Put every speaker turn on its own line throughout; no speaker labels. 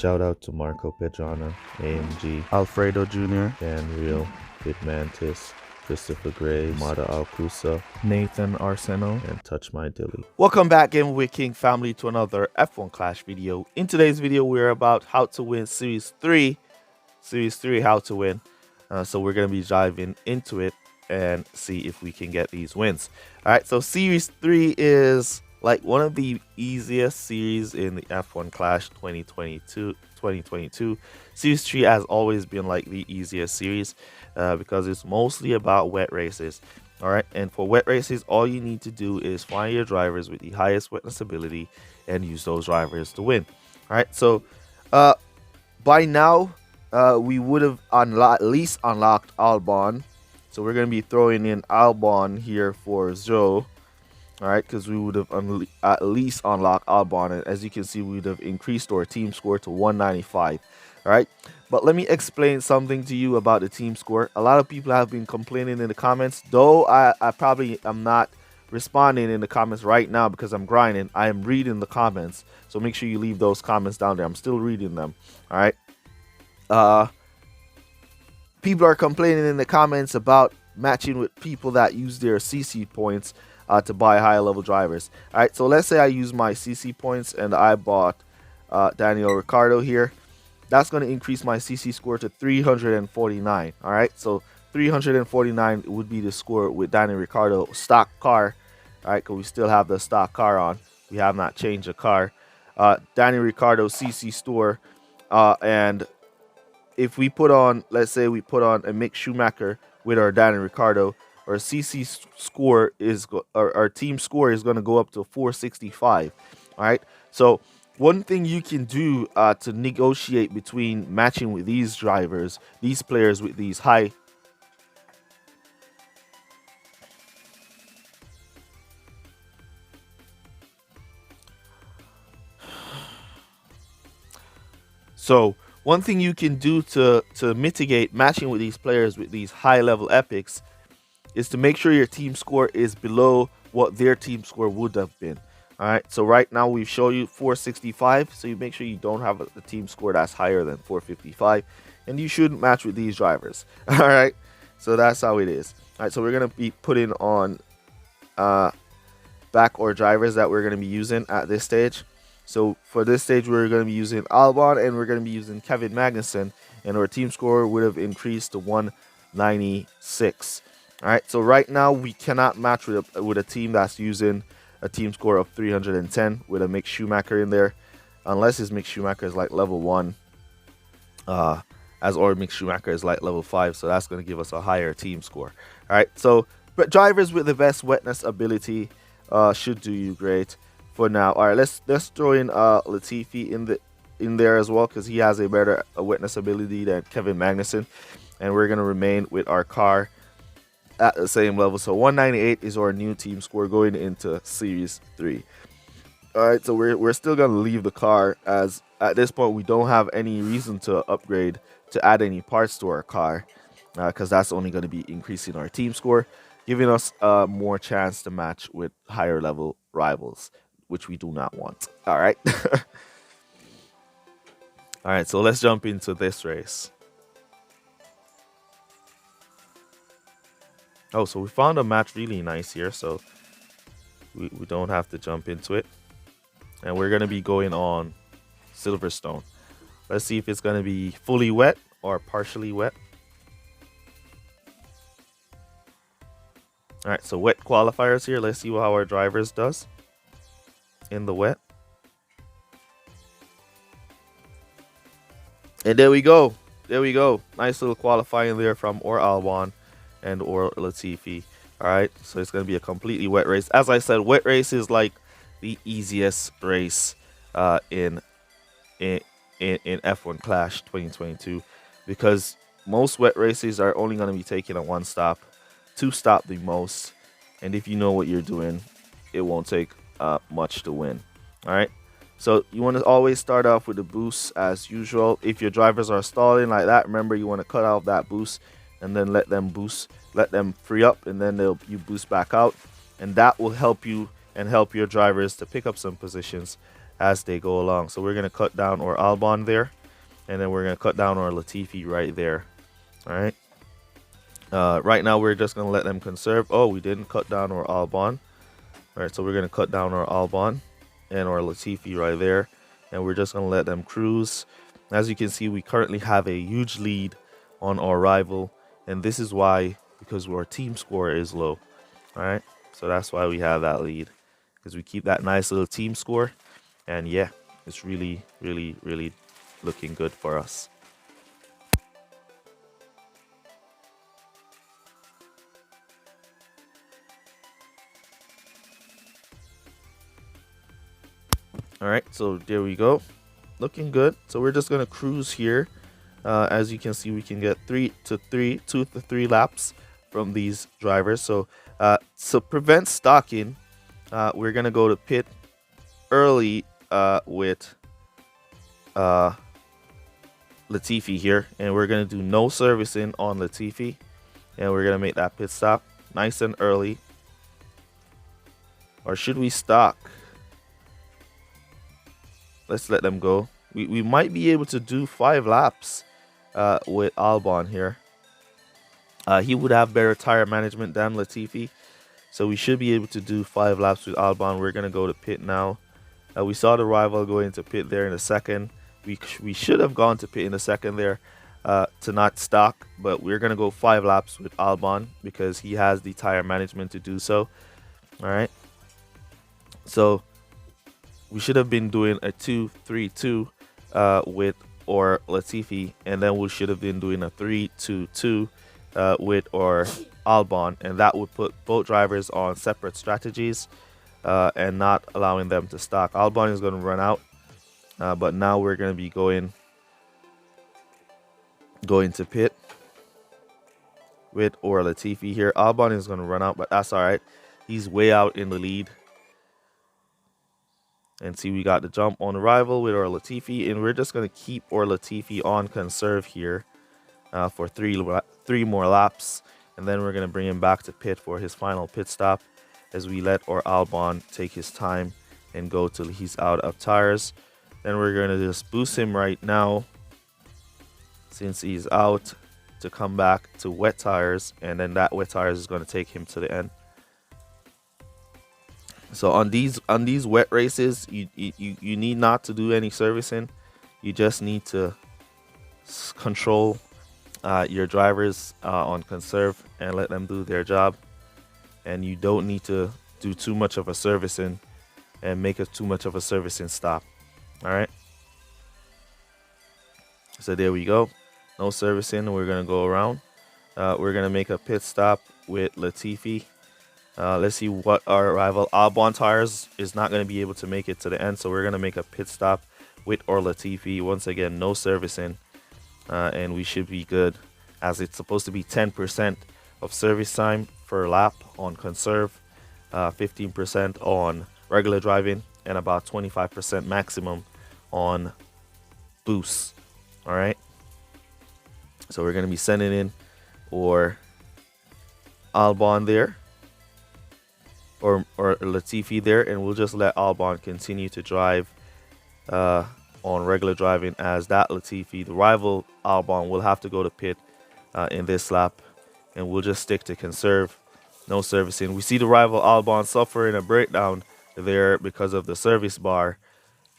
Shout out to Marco Pedrana, AMG, Alfredo Jr., Dan Real, Kid Mantis, Christopher Gray, Mada Alcusa, Nathan Arseno, and Touch My Dilly. Welcome back, Game with King family, to another F1 Clash video. In today's video, we're about how to win Series 3. Series 3, how to win. So we're going to be diving into it and see if we can get these wins. All right, so Series 3 is like one of the easiest series in the F1 Clash 2022. Series 3 has always been like the easiest series because it's mostly about wet races. All right, and for wet races, all you need to do is find your drivers with the highest wetness ability and use those drivers to win. All right, so by now we would have at least unlocked ALBY. So we're going to be throwing in ALBY here for Joe. All right, because we would have at least unlocked ALBY. And as you can see, we would have increased our team score to 195. All right, but let me explain something to you about the team score. A lot of people have been complaining in the comments, though I probably am not responding in the comments right now because I'm grinding. I am reading the comments, so make sure you leave those comments down there. I'm still reading them. All right. People are complaining in the comments about matching with people that use their CC points to buy higher level drivers. All right, so let's say I use my CC points and I bought Daniel Ricciardo here. That's going to increase my CC score to 349. All right, so 349 would be the score with Daniel Ricciardo stock car. All right, because we still have the stock car on. We have not changed the car. Daniel Ricciardo CC store, and if we put on, let's say we put on a Mick Schumacher with our Daniel Ricciardo, our CC score is, our team score is going to go up to 465. All right. So one thing you can do to negotiate between matching with these drivers, these players with these high. So one thing you can do to mitigate matching with these players with these high level epics is to make sure your team score is below what their team score would have been. All right, so right now we've shown you 465, so you make sure you don't have a team score that's higher than 455, and you shouldn't match with these drivers. All right, so that's how it is. All right, so we're gonna be putting on back our drivers that we're gonna be using at this stage. So for this stage, we're going to be using ALBY and we're going to be using Kevin Magnussen, and our team score would have increased to 196. All right, so right now we cannot match with a team that's using a team score of 310 with a Mick Schumacher in there, unless his Mick Schumacher is like level 1, as our Mick Schumacher is like level 5, so that's going to give us a higher team score. All right, so but drivers with the best wetness ability should do you great for now. All right, let's throw in Latifi in there as well, because he has a better wetness ability than Kevin Magnussen, and we're going to remain with our car at the same level. So 198 is our new team score going into Series 3. All right, so we're still going to leave the car, as at this point we don't have any reason to upgrade to add any parts to our car, because that's only going to be increasing our team score, giving us more chance to match with higher level rivals, which we do not want. All right. All right, so let's jump into this race. Oh, so we found a match really nice here, so we don't have to jump into it. And we're going to be going on Silverstone. Let's see if it's going to be fully wet or partially wet. All right, so wet qualifiers here. Let's see how our drivers does in the wet. And there we go. There we go. Nice little qualifying there from or ALBY and or Latifi. All right, so it's going to be a completely wet race. As I said, wet race is like the easiest race in F1 Clash 2022, because most wet races are only going to be taking a 1 stop, 2 stop the most, and if you know what you're doing, it won't take much to win. All right, so you want to always start off with the boost as usual. If your drivers are stalling like that, remember you want to cut off that boost and then let them boost, let them free up, and then you boost back out, and that will help you and help your drivers to pick up some positions as they go along. So we're going to cut down our Albon there, and then we're going to cut down our Latifi right there. All right. Right now, we're just going to let them conserve. Oh, we didn't cut down our Albon. All right, so we're going to cut down our Albon and our Latifi right there, and we're just going to let them cruise. As you can see, we currently have a huge lead on our rival, and this is why, because our team score is low. All right, so that's why we have that lead, because we keep that nice little team score, and yeah, it's really, really, really looking good for us. All right, so there we go, looking good. So we're just gonna cruise here. As you can see, we can get 2 to 3 laps from these drivers. So to prevent stocking, we're gonna go to pit early with Latifi here, and we're gonna do no servicing on Latifi, and we're gonna make that pit stop nice and early. Or should we stock? Let's let them go. We might be able to do 5 laps with Albon here. He would have better tire management than Latifi, so we should be able to do 5 laps with Albon. We're gonna go to pit now. We saw the rival go into pit there in a second. We should have gone to pit in a second there to not stock, but we're gonna go 5 laps with Albon because he has the tire management to do so. All right, so we should have been doing a 2-3-2 with or Latifi, and then we should have been doing a 3-2-2 with or Albon, and that would put both drivers on separate strategies and not allowing them to stock. Albon is going to run out, but now we're going to be going to pit with or Latifi here. Albon is going to run out, but that's all right. He's way out in the lead. And see, we got the jump on the rival with our Latifi, and we're just going to keep our Latifi on conserve here for three more laps, and then we're going to bring him back to pit for his final pit stop as we let our Albon take his time and go till he's out of tires. Then we're going to just boost him right now since he's out to come back to wet tires, and then that wet tires is going to take him to the end. So on these wet races, you need not to do any servicing. You just need to control your drivers on conserve and let them do their job. And you don't need to do too much of a servicing and make too much of a servicing stop. All right. So there we go. No servicing. We're gonna go around. We're gonna make a pit stop with Latifi. Let's see what our rival Albon tires is not going to be able to make it to the end. So we're going to make a pit stop with our Latifi. Once again, no servicing. And we should be good, as it's supposed to be 10% of service time per lap on conserve, 15% on regular driving, and about 25% maximum on boost. All right. So we're going to be sending in our Albon there. Or Latifi there, and we'll just let Albon continue to drive on regular driving, as that Latifi, the rival Albon, will have to go to pit in this lap, and we'll just stick to conserve, no servicing. We see the rival Albon suffering a breakdown there because of the service bar.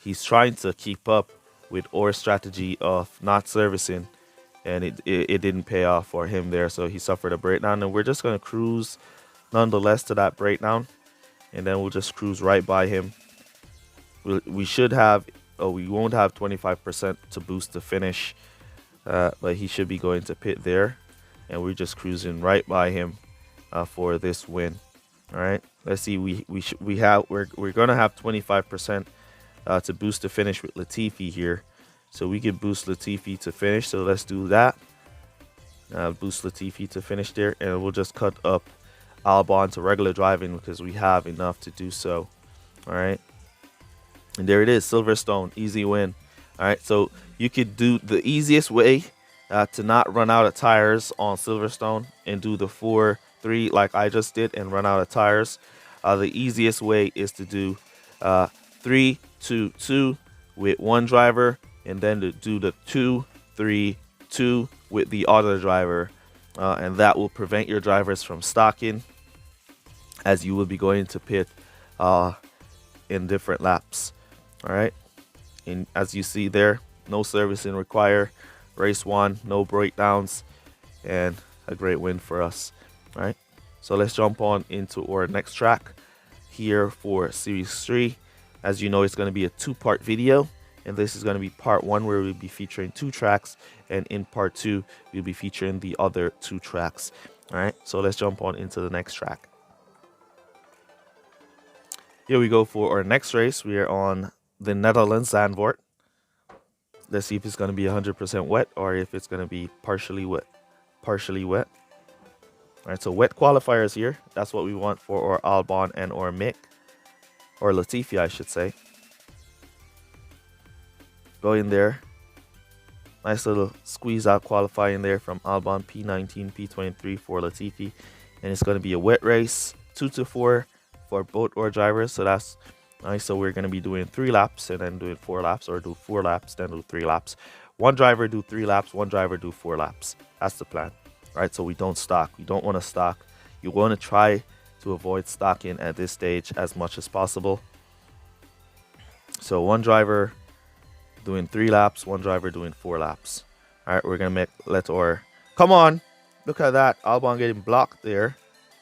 He's trying to keep up with our strategy of not servicing, and it didn't pay off for him there, so he suffered a breakdown, and we're just going to cruise nonetheless to that breakdown, and then we'll just cruise right by him. We should have, we won't have 25% to boost the finish, but he should be going to pit there, and we're just cruising right by him for this win. All right, let's see. We're gonna have 25% to boost the finish with Latifi here, so we can boost Latifi to finish. So let's do that. Boost Latifi to finish there, and we'll just cut up Albon to regular driving because we have enough to do so. All right, and there it is, Silverstone, easy win. All right, so you could do the easiest way to not run out of tires on Silverstone and do the 4-3 like I just did and run out of tires. The easiest way is to do 3 2 2 with one driver, and then to do the 2 3 2 with the other driver, and that will prevent your drivers from stocking, as you will be going to pit in different laps. All right, and as you see there, no servicing required. Race 1, no breakdowns, and a great win for us. All right, so let's jump on into our next track here for Series 3. As you know, it's going to be a 2-part video, and this is going to be part 1, where we'll be featuring 2 tracks, and in part 2 we'll be featuring the other 2 tracks. All right, so let's jump on into the next track. Here we go for our next race. We are on the Netherlands, Zandvoort. Let's see if it's going to be 100% wet or if it's going to be partially wet. All right, so wet qualifiers here. That's what we want for our Albon and our Mick, or Latifi, I should say. Go in there. Nice little squeeze out qualifying there from Albon, P19, P23 for Latifi. And it's going to be a wet race, 2 to 4 for both our drivers. So that's nice. So we're going to be doing 3 laps and then doing 4 laps, or do 4 laps, then do 3 laps. One driver do 3 laps, one driver do 4 laps. That's the plan. All right, so we don't stock. We don't want to stock. You want to try to avoid stocking at this stage as much as possible. So one driver doing 3 laps, one driver doing 4 laps. All right, we're gonna let our, come on, look at that, Albon getting blocked there.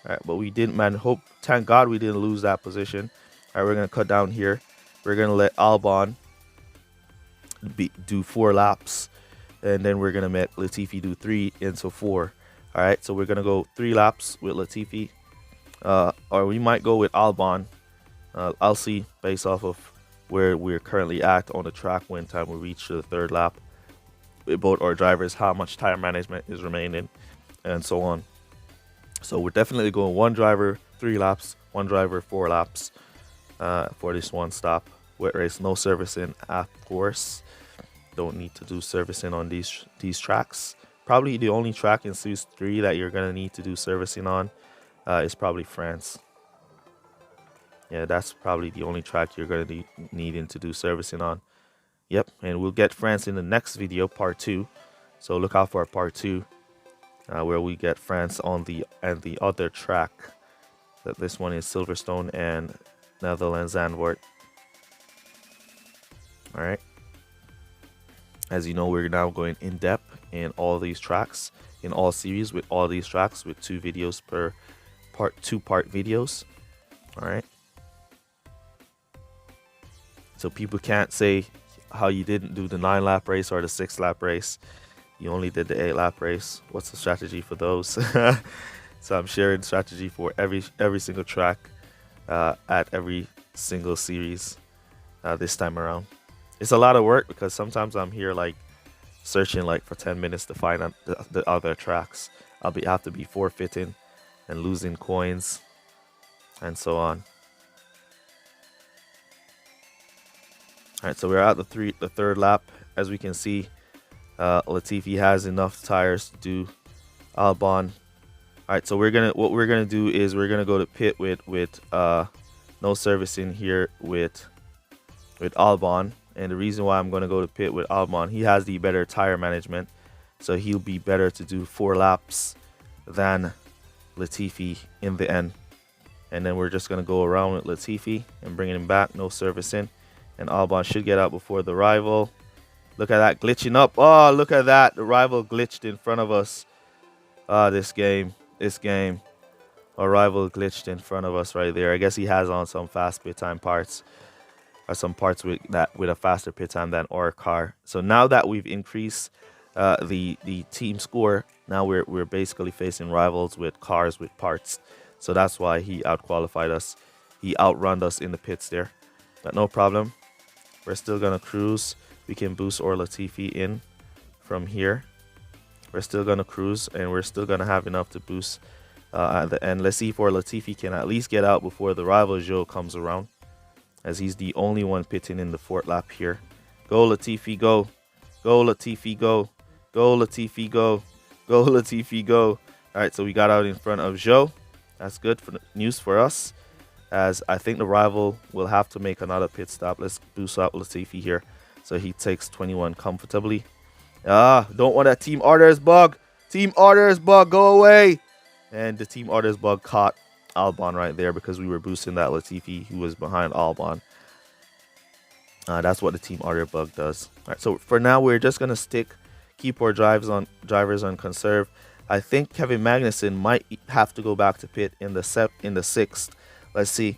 All right, but we didn't, man. Thank God we didn't lose that position. All right, we're gonna cut down here. We're gonna let Albon do 4 laps, and then we're gonna make Latifi do 3 into 4. All right, so we're gonna go 3 laps with Latifi, or we might go with Albon. I'll see based off of where we're currently at on the track when time we reach the 3rd lap with both our drivers, how much tire management is remaining, and so on. So we're definitely going 1 driver 3 laps, 1 driver 4 laps for this one stop wet race. No servicing, of course. Don't need to do servicing on these tracks. Probably the only track in Series 3 that you're gonna need to do servicing on is probably France. Yeah, that's probably the only track you're going to be needing to do servicing on. Yep, and we'll get France in the next video, part 2. So look out for part 2, where we get France on the other track. That this one is Silverstone and Netherlands, Zandvoort. All right. As you know, we're now going in depth in all these tracks, in all series with all these tracks, with 2 videos per part, 2-part videos. All right. So people can't say how you didn't do the 9-lap race or the 6-lap race. You only did the 8-lap race. What's the strategy for those? So I'm sharing strategy for every single track at every single series this time around. It's a lot of work because sometimes I'm here like searching like for 10 minutes to find out the other tracks. Have to be forfeiting and losing coins and so on. All right, so we're at the 3rd lap. As we can see, Latifi has enough tires to do Albon. All right, so what we're gonna do is we're gonna go to pit with no servicing here with Albon. And the reason why I'm gonna go to pit with Albon, he has the better tire management, so he'll be better to do 4 laps than Latifi in the end. And then we're just gonna go around with Latifi and bringing him back, no servicing. And Albon should get out before the rival. Look at that, glitching up. Oh, look at that. The rival glitched in front of us. This game. Our rival glitched in front of us right there. I guess he has on some fast pit time parts. Or some parts with a faster pit time than our car. So now that we've increased the team score, now we're basically facing rivals with cars with parts. So that's why he outqualified us. He outrun us in the pits there. But no problem. We're still going to cruise. We can boost our Latifi in from here. We're still going to cruise, and we're still going to have enough to boost at the end. Let's see if our Latifi can at least get out before the rival Joe comes around, as he's the only one pitting in the 4th lap here. Go Latifi, go. Go Latifi, go. Go Latifi, go. Go Latifi, go. All right, so we got out in front of Joe. That's good news for us. as I think the rival will have to make another pit stop. Let's boost out Latifi here. So he takes 21 comfortably. Don't want that team orders bug. Team orders bug, go away. And the team orders bug caught Albon right there because we were boosting that Latifi who was behind Albon. That's what the team order bug does. All right, so for now, we're just going to keep our drivers on conserve. I think Kevin Magnussen might have to go back to pit in the sixth. Let's see.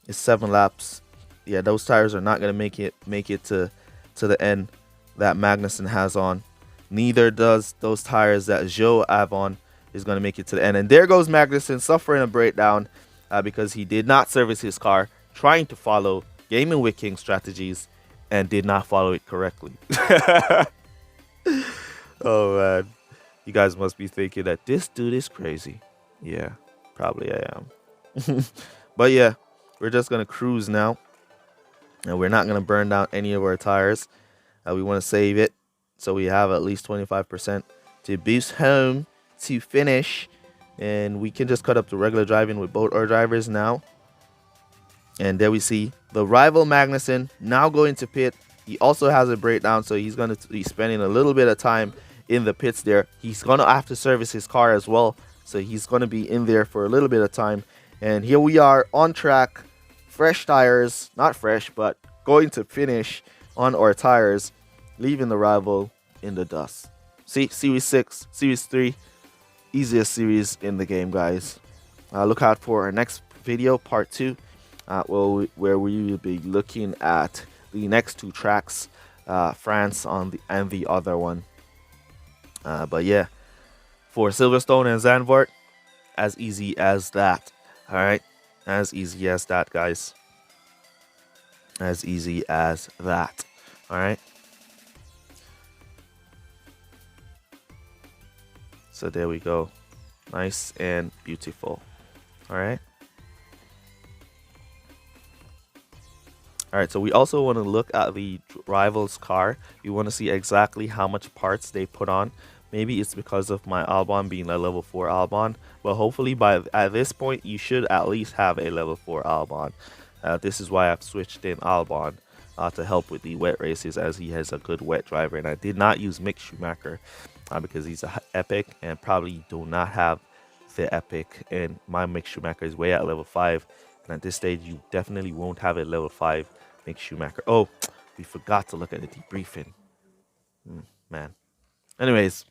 It's 7 laps. Yeah, those tires are not going to make it to the end that Magnussen has on. Neither does those tires that Joe have on is going to make it to the end. And there goes Magnussen suffering a breakdown because he did not service his car, trying to follow Gaming with King strategies and did not follow it correctly. Oh man, you guys must be thinking that this dude is crazy. Yeah, probably I am. But yeah, we're just gonna cruise now, and we're not gonna burn down any of our tires. We want to save it so we have at least 25% to boost home to finish, and we can just cut up to regular driving with both our drivers now. And there we see the rival Magnussen now going to pit. He also has a breakdown, so he's going to be spending a little bit of time in the pits there. He's going to have to service his car as well, so he's going to be in there for a little bit of time. And here we are on track, fresh tires, not fresh, but going to finish on our tires, leaving the rival in the dust. See, Series 6, Series 3, easiest series in the game, guys. Look out for our next video, part 2. Where we will be looking at the next 2 tracks, France and the other one. But yeah, for Silverstone and Zandvoort, as easy as that. All right, as easy as that, guys. As easy as that. All right. So there we go, nice and beautiful. All right. All right, so we also want to look at the rival's car. We want to see exactly how much parts they put on. Maybe it's because of my Albon being a level 4 Albon, but hopefully at this point you should at least have a level 4 Albon. This is why I've switched in Albon to help with the wet races, as he has a good wet driver. And I did not use Mick Schumacher because he's a epic and probably do not have the epic. And my Mick Schumacher is way at level 5. And at this stage, you definitely won't have a level 5 Mick Schumacher. Oh, we forgot to look at the debriefing. Man. Anyways,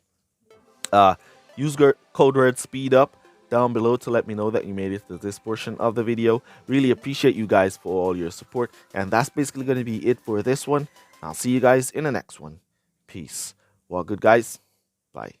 use code word speed up down below to let me know that you made it to this portion of the video. Really appreciate you guys for all your support. And that's basically going to be it for this one. I'll see you guys in the next one. Peace. Well, good guys. Bye.